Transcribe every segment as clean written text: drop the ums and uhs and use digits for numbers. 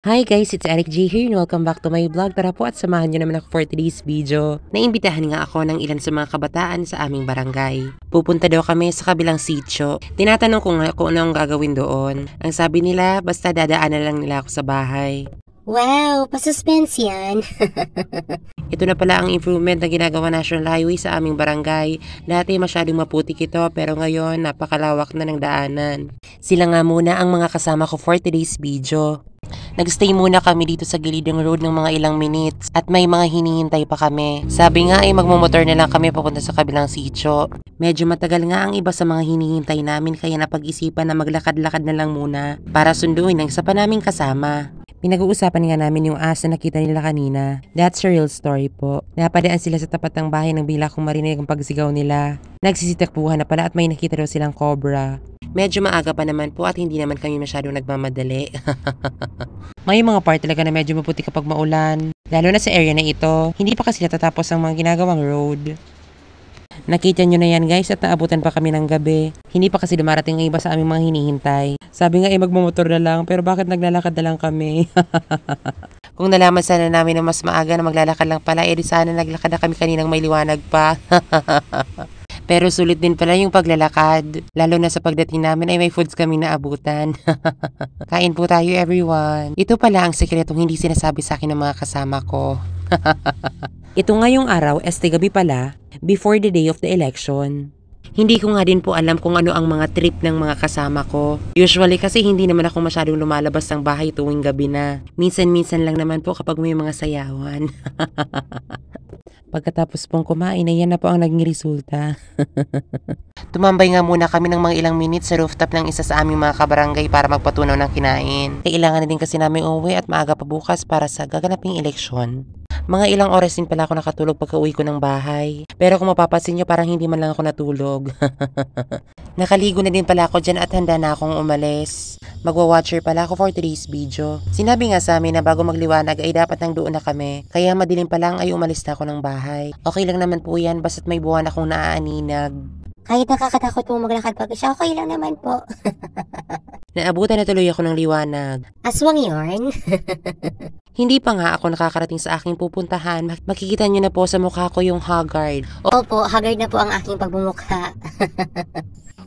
Hi guys, it's Eric G here and welcome back to my vlog. Tara po at samahan nyo naman ako for today's video. Naimbitahan nga ako ng ilan sa mga kabataan sa aming barangay. Pupunta daw kami sa kabilang sitio. Tinatanong ko nga kung ano ang gagawin doon. Ang sabi nila, basta dadaanan lang nila ako sa bahay. Wow, pa-suspense yan. Ito na pala ang improvement na ginagawa National Highway sa aming barangay. Dati masyadong maputik ito pero ngayon napakalawak na ng daanan. Sila nga muna ang mga kasama ko for today's video. Nagstay muna kami dito sa gilid ng road ng mga ilang minutes at may mga hinihintay pa kami. Sabi nga ay magmumotor na lang kami papunta sa kabilang sitio. Medyo matagal nga ang iba sa mga hinihintay namin kaya napag-isipan na maglakad-lakad na lang muna para sunduin ang isa pa naming kasama. Pinag-uusapan nga namin yung asa na nakita nila kanina. That's a real story po. Napadaan sila sa tapat ng bahay nang bigla kong marinig ang pagsigaw nila. Nagsisitakbuhan na pala at may nakita daw silang cobra. Medyo maaga pa naman po at hindi naman kami masyadong nagmamadali. May mga part talaga na medyo maputi kapag maulan. Lalo na sa area na ito, hindi pa kasi natatapos ang mga ginagawang road. Nakita nyo na yan guys at naabutan pa kami ng gabi. Hindi pa kasi dumarating ang iba sa aming mga hinihintay. Sabi nga magmamotor na lang pero bakit naglalakad na lang kami? Kung nalaman sana namin na mas maaga na maglalakad lang pala, di sana naglakad na kami kaninang may liwanag pa. Pero sulit din pala yung paglalakad. Lalo na sa pagdating namin ay may foods kami naabutan. Kain po tayo everyone. Ito pala ang sekretong hindi sinasabi sa akin ng mga kasama ko. Ito ngayong araw, gabi pala, before the day of the election. Hindi ko nga din po alam kung ano ang mga trip ng mga kasama ko. Usually kasi hindi naman ako masyadong lumalabas ng bahay tuwing gabi na. Minsan-minsan lang naman po kapag may mga sayawan. Pagkatapos pong kumain, ayan na po ang naging resulta. Tumambay nga muna kami ng mga ilang minutes sa rooftop ng isa sa aming mga kabarangay para magpatunaw ng kinain. Kailangan na din kasi namin umuwi at maaga pa bukas para sa gaganaping eleksyon. Mga ilang oras din pala ako nakatulog pagka-uwi ko ng bahay. Pero kung mapapansin nyo, parang hindi man lang ako natulog. Nakaligo na din pala ako dyan at handa na akong umalis. Magwa-watcher pala ako for today's video. Sinabi nga sa amin na bago magliwanag ay dapat nang doon na kami. Kaya madilim pa lang ay umalis na ako ng bahay. Okay lang naman po yan basta't may buwan akong naaaninag. Kahit nakakatakot po maglakad pag siya, okay lang naman po. Naabutan na tuloy ako ng liwanag. Aswang yarn. Hindi pa nga ako nakakarating sa aking pupuntahan. Makikita nyo na po sa mukha ko yung haggard. Opo, haggard na po ang aking pagbumukha.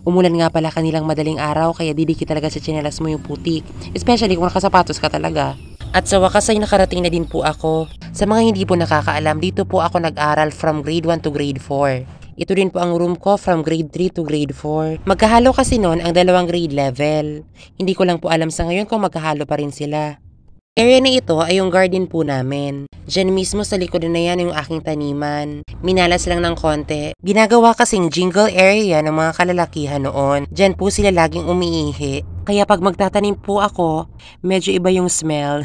Umulan nga pala kanilang madaling araw kaya didikit talaga sa tsinelas mo yung putik. Especially kung nakasapatos ka talaga. At sa wakas ay nakarating na din po ako. Sa mga hindi po nakakaalam, dito po ako nag-aral from grade 1 to grade 4. Ito din po ang room ko from grade 3 to grade 4. Magkahalo kasi noon ang dalawang grade level. Hindi ko lang po alam sa ngayon kung magkahalo pa rin sila. Area na ito ay yung garden po namin. Diyan mismo sa likod na yan yung aking taniman. Minalas lang ng konti. Ginagawa kasing jingle area ng mga kalalakihan noon. Diyan po sila laging umiihi. Kaya pag magtatanim po ako, medyo iba yung smell.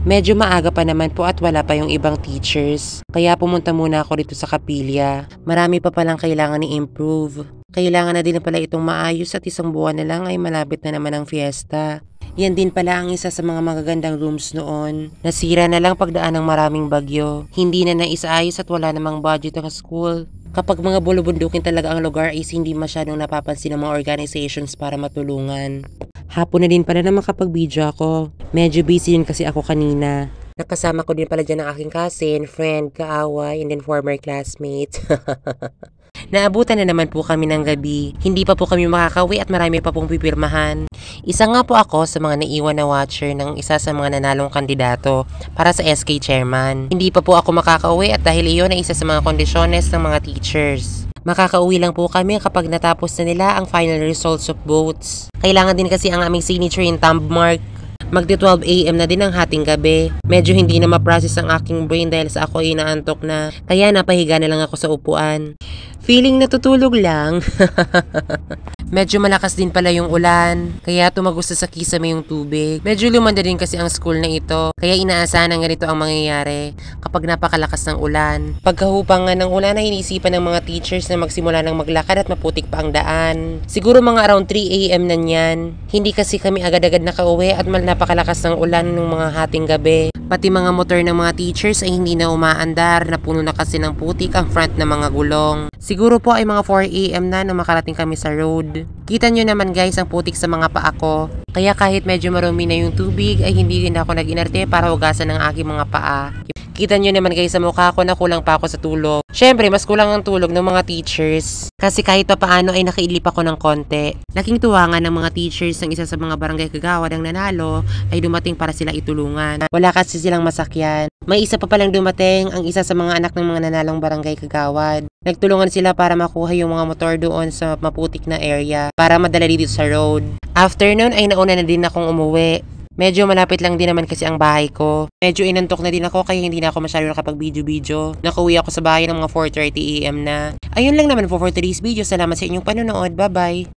Medyo maaga pa naman po at wala pa yung ibang teachers. Kaya pumunta muna ako dito sa kapilya. Marami pa palang kailangan i-improve. Kailangan na din pala itong maayos at isang buwan na lang ay malapit na naman ang fiesta. Yan din pala ang isa sa mga magagandang rooms noon. Nasira na lang pagdaan ng maraming bagyo. Hindi na naisaayos at wala namang budget ang school. Kapag mga bulubundukin talaga ang lugar is hindi masyadong napapansin ng mga organizations para matulungan. Hapon na din pala na makapag-video ako. Medyo busy din kasi ako kanina. Nakasama ko din pala dyan ang aking cousin, friend, kaaway, and then former classmate. Naabutan na naman po kami ng gabi. Hindi pa po kami makakauwi at marami pa pong pipirmahan. Isa nga po ako sa mga naiwan na watcher ng isa sa mga nanalong kandidato para sa SK chairman. Hindi pa po ako makakauwi at dahil iyon ay isa sa mga kondisyones ng mga teachers. Makakauwi lang po kami kapag natapos na nila ang final results of votes. Kailangan din kasi ang aming signature in thumb mark. Magti 12 AM na din ang hating gabi. Medyo hindi na ma-process ang aking brain dahil sa ako ay naantok na. Kaya napahiga na lang ako sa upuan. Feeling natutulog lang. Medyo malakas din pala yung ulan, kaya tumagos sa kisame yung tubig. Medyo lumanda din kasi ang school na ito, kaya inaasahan na ganito ang mangyayari kapag napakalakas ng ulan. Pagkahupang nga ng ulan ay inisipan ng mga teachers na magsimula ng maglakad at maputik pa ang daan. Siguro mga around 3 AM na niyan. Hindi kasi kami agad-agad nakauwi at napakalakas ng ulan ng mga hating gabi. Pati mga motor ng mga teachers ay hindi na umaandar, napuno na kasi ng putik ang front ng mga gulong. Siguro po ay mga 4 AM na nung makarating kami sa road. Kita nyo naman guys ang putik sa mga paa ko. Kaya kahit medyo marumi na yung tubig ay hindi rin ako nag-inarte para hugasan ng aking mga paa. Kita nyo naman guys sa mukha ko na kulang pa ako sa tulog. Syempre, mas kulang ang tulog ng mga teachers. Kasi kahit pa paano ay nakailip ako ng konti. Laking tuwa nga ng mga teachers ng isa sa mga barangay kagawad ang nanalo ay dumating para sila itulungan. Wala kasi silang masakyan. May isa pa palang dumating ang isa sa mga anak ng mga nanalong barangay kagawad. Nagtulungan sila para makuha yung mga motor doon sa maputik na area para madala dito sa road. After nun ay nauna na din akong umuwi. Medyo malapit lang din naman kasi ang bahay ko. Medyo inantok na din ako kaya hindi na ako masyado nakapag-video-video. Nakauwi ako sa bahay ng mga 4:30 AM na. Ayun lang naman po for today's video. Salamat sa inyong panonood. Bye-bye!